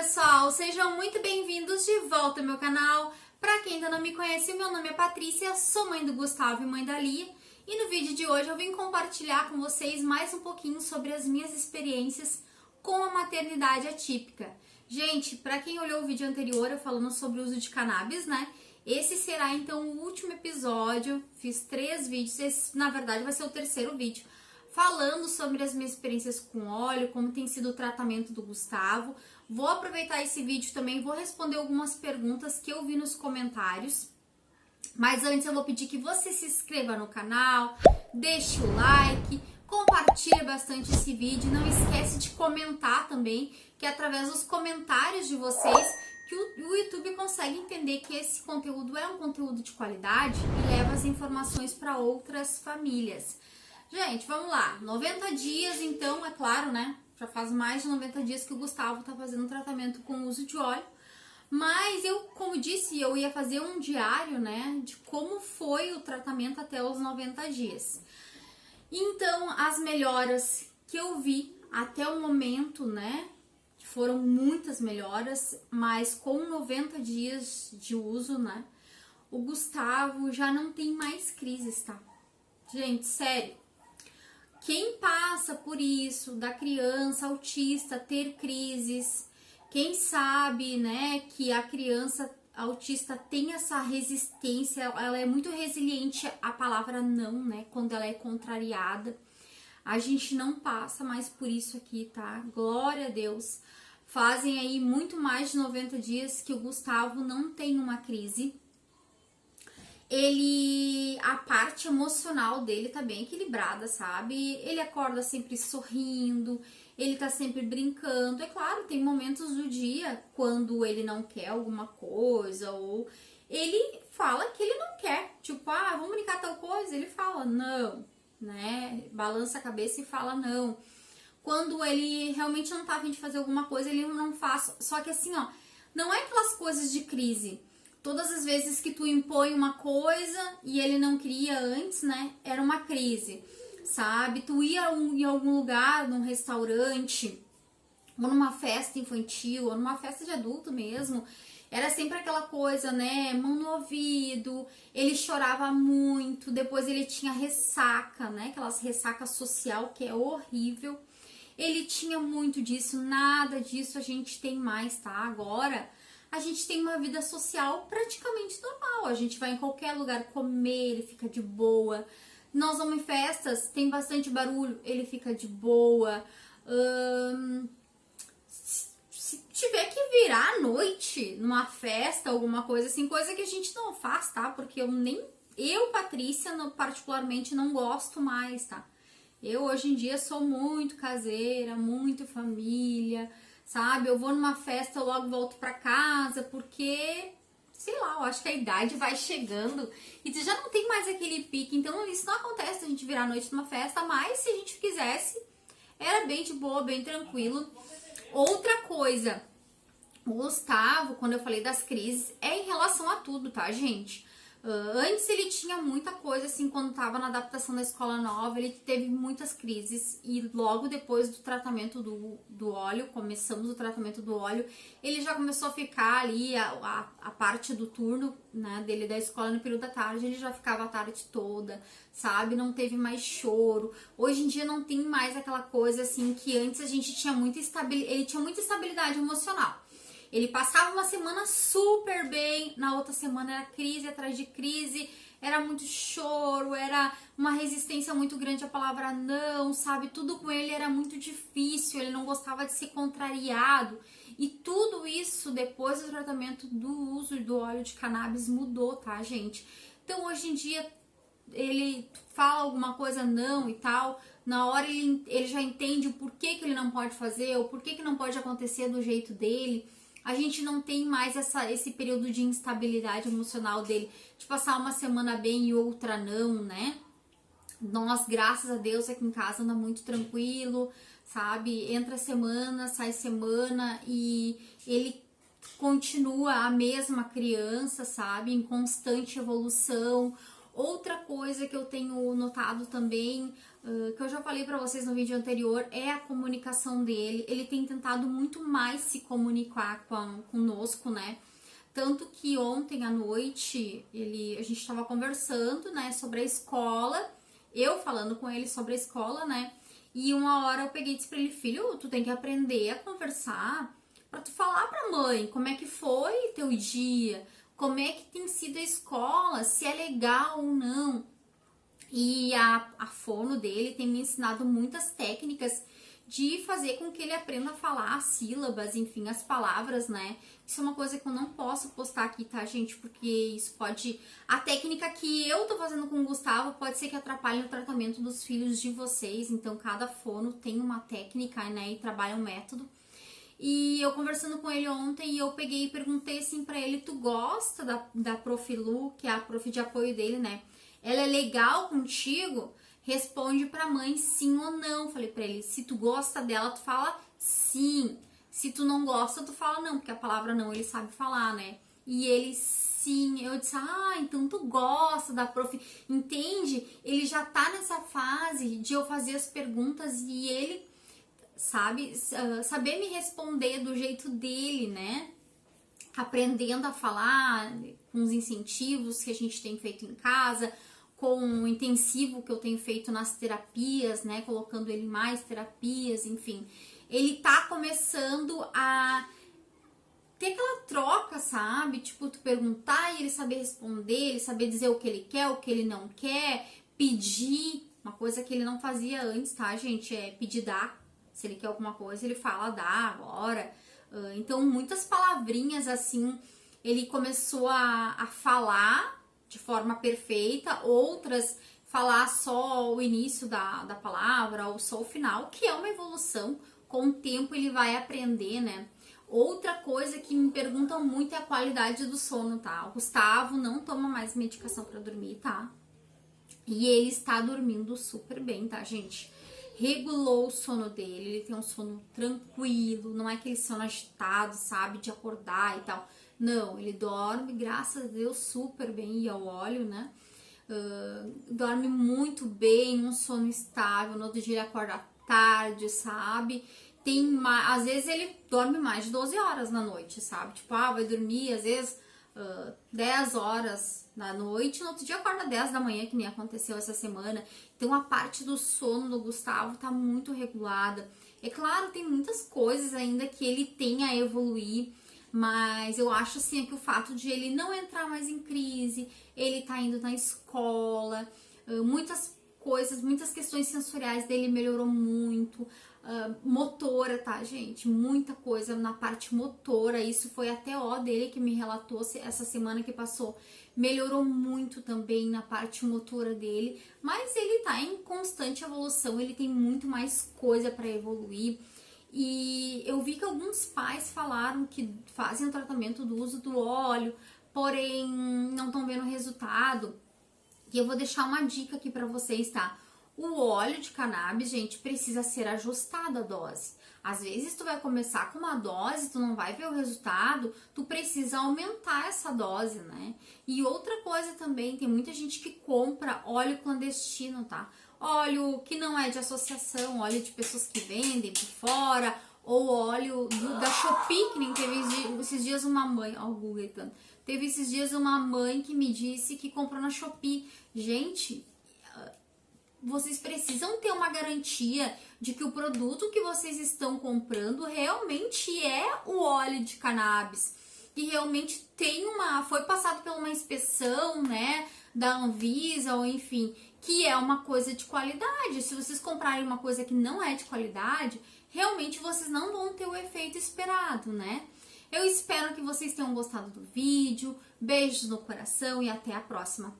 pessoal, sejam muito bem-vindos de volta ao meu canal. Para quem ainda não me conhece, meu nome é Patrícia, sou mãe do Gustavo e mãe da Lia. E no vídeo de hoje eu vim compartilhar com vocês mais um pouquinho sobre as minhas experiências com a maternidade atípica. Gente, para quem olhou o vídeo anterior eu falando sobre o uso de cannabis, né? Esse será então o último episódio, fiz 3 vídeos, esse na verdade vai ser o terceiro vídeo, falando sobre as minhas experiências com óleo, como tem sido o tratamento do Gustavo. Vou aproveitar esse vídeo também, vou responder algumas perguntas que eu vi nos comentários. Mas antes eu vou pedir que você se inscreva no canal, deixe o like, compartilhe bastante esse vídeo. Não esquece de comentar também, que é através dos comentários de vocês que o YouTube consegue entender que esse conteúdo é um conteúdo de qualidade e leva as informações para outras famílias. Gente, vamos lá, 90 dias então, é claro, né, já faz mais de 90 dias que o Gustavo tá fazendo tratamento com uso de óleo, mas eu, como disse, eu ia fazer um diário, né, de como foi o tratamento até os 90 dias. Então, as melhoras que eu vi até o momento, né, que foram muitas melhoras, mas com 90 dias de uso, né, o Gustavo já não tem mais crises, tá? Gente, sério. Quem passa por isso, da criança autista ter crises, quem sabe, né, que a criança autista tem essa resistência, ela é muito resiliente à palavra não, né, quando ela é contrariada. A gente não passa mais por isso aqui, tá? Glória a Deus. Fazem aí muito mais de 90 dias que o Gustavo não tem uma crise. A parte emocional dele tá bem equilibrada, sabe? Ele acorda sempre sorrindo, ele tá sempre brincando. É claro, tem momentos do dia quando ele não quer alguma coisa, ou ele fala que ele não quer. Tipo, vamos brincar tal coisa? Ele fala não, né? Balança a cabeça e fala não. Quando ele realmente não tá a fim de fazer alguma coisa, ele não faz. Só que assim, ó, não é aquelas coisas de crise. Todas as vezes que tu impõe uma coisa e ele não queria antes, né, era uma crise, sabe? Tu ia em algum lugar, num restaurante, ou numa festa infantil, ou numa festa de adulto mesmo, era sempre aquela coisa, né, mão no ouvido, ele chorava muito, depois ele tinha ressaca, né, aquelas ressaca social que é horrível. Ele tinha muito disso, nada disso a gente tem mais, tá? Agora a gente tem uma vida social praticamente normal. A gente vai em qualquer lugar comer, ele fica de boa. Nós vamos em festas, tem bastante barulho, ele fica de boa. Se tiver que virar à noite numa festa, alguma coisa assim, coisa que a gente não faz, tá? Porque eu, Patrícia, particularmente não gosto mais, tá? Eu hoje em dia sou muito caseira, muito família, sabe? Eu vou numa festa, eu logo volto pra casa, porque, sei lá, eu acho que a idade vai chegando e já não tem mais aquele pique. Então isso não acontece a gente virar a noite numa festa, mas se a gente quisesse, era bem de boa, bem tranquilo. Outra coisa, o Gustavo, quando eu falei das crises, é em relação a tudo, tá, gente? Antes ele tinha muita coisa, assim, quando tava na adaptação da escola nova, ele teve muitas crises e logo depois do tratamento do óleo, começamos o tratamento do óleo, ele já começou a ficar ali, a parte do turno, né, dele da escola no período da tarde, ele já ficava a tarde toda, sabe, não teve mais choro. Hoje em dia não tem mais aquela coisa, assim, que antes a gente tinha ele tinha muita estabilidade emocional. Ele passava uma semana super bem, na outra semana era crise atrás de crise, era muito choro, era uma resistência muito grande à palavra não, sabe? Tudo com ele era muito difícil, ele não gostava de ser contrariado. E tudo isso, depois do tratamento do uso do óleo de cannabis, mudou, tá, gente? Então, hoje em dia, ele fala alguma coisa não e tal, na hora ele já entende o porquê que ele não pode fazer, o porquê que não pode acontecer do jeito dele. A gente não tem mais esse período de instabilidade emocional dele, de passar uma semana bem e outra não, né? Nós, graças a Deus, aqui em casa anda muito tranquilo, sabe? Entra semana, sai semana e ele continua a mesma criança, sabe? Em constante evolução. Outra coisa que eu tenho notado também, que eu já falei pra vocês no vídeo anterior, é a comunicação dele. Ele tem tentado muito mais se comunicar conosco, né? Tanto que ontem à noite a gente estava conversando, né, sobre a escola, eu falando com ele sobre a escola, né? E uma hora eu peguei e disse pra ele, filho, tu tem que aprender a conversar pra tu falar pra mãe como é que foi teu dia, como é que tem sido a escola, se é legal ou não. E a fono dele tem me ensinado muitas técnicas de fazer com que ele aprenda a falar as sílabas, enfim, as palavras, né? Isso é uma coisa que eu não posso postar aqui, tá, gente? Porque isso pode... A técnica que eu tô fazendo com o Gustavo pode ser que atrapalhe o tratamento dos filhos de vocês. Então, cada fono tem uma técnica, né? E trabalha um método. E eu conversando com ele ontem, eu peguei e perguntei assim pra ele, tu gosta da Prof. Lu, que é a prof de apoio dele, né? Ela é legal contigo? Responde pra mãe sim ou não. Falei pra ele, se tu gosta dela, tu fala sim. Se tu não gosta, tu fala não, porque a palavra não ele sabe falar, né? E ele sim. Eu disse, então tu gosta da prof. Entende? Ele já tá nessa fase de eu fazer as perguntas e ele, sabe, saber me responder do jeito dele, né? Aprendendo a falar com os incentivos que a gente tem feito em casa, com o intensivo que eu tenho feito nas terapias, né? Colocando ele em mais terapias, enfim. Ele tá começando a ter aquela troca, sabe? Tipo, tu perguntar e ele saber responder, ele saber dizer o que ele quer, o que ele não quer, pedir. Uma coisa que ele não fazia antes, tá, gente? É pedir dar. Se ele quer alguma coisa, ele fala dá agora. Então, muitas palavrinhas assim, ele começou a falar de forma perfeita, outras falar só o início da palavra ou só o final, que é uma evolução. Com o tempo ele vai aprender, né? Outra coisa que me perguntam muito é a qualidade do sono, tá? O Gustavo não toma mais medicação pra dormir, tá? E ele está dormindo super bem, tá, gente? Regulou o sono dele, ele tem um sono tranquilo, não é aquele sono agitado, sabe? De acordar e tal. Não, ele dorme, graças a Deus, super bem, e ao óleo, né? Dorme muito bem, um sono estável, no outro dia ele acorda tarde, sabe? Às vezes ele dorme mais de 12 horas na noite, sabe? Tipo, vai dormir, às vezes, 10 horas da noite, no outro dia acorda 10 da manhã, que nem aconteceu essa semana. Então, a parte do sono do Gustavo tá muito regulada. É claro, tem muitas coisas ainda que ele tem a evoluir, mas eu acho, assim, que o fato de ele não entrar mais em crise, ele tá indo na escola, muitas coisas, muitas questões sensoriais dele melhorou muito, motora, tá, gente? Muita coisa na parte motora, isso foi a TO dele que me relatou essa semana que passou, melhorou muito também na parte motora dele, mas ele tá em constante evolução, ele tem muito mais coisa para evoluir. E eu vi que alguns pais falaram que fazem o tratamento do uso do óleo, porém não estão vendo resultado. E eu vou deixar uma dica aqui pra vocês, tá? O óleo de cannabis, gente, precisa ser ajustado a dose. Às vezes tu vai começar com uma dose, tu não vai ver o resultado, tu precisa aumentar essa dose, né? E outra coisa também, tem muita gente que compra óleo clandestino, tá? Óleo que não é de associação, óleo de pessoas que vendem por fora, ou óleo da Shopee, que nem teve esses dias uma mãe, ó o Google gritando. Teve esses dias uma mãe que me disse que comprou na Shopee. Gente, vocês precisam ter uma garantia de que o produto que vocês estão comprando realmente é o óleo de cannabis. Que realmente foi passado por uma inspeção, né, da Anvisa, ou enfim, que é uma coisa de qualidade. Se vocês comprarem uma coisa que não é de qualidade, realmente vocês não vão ter o efeito esperado, né? Eu espero que vocês tenham gostado do vídeo. Beijos no coração e até a próxima.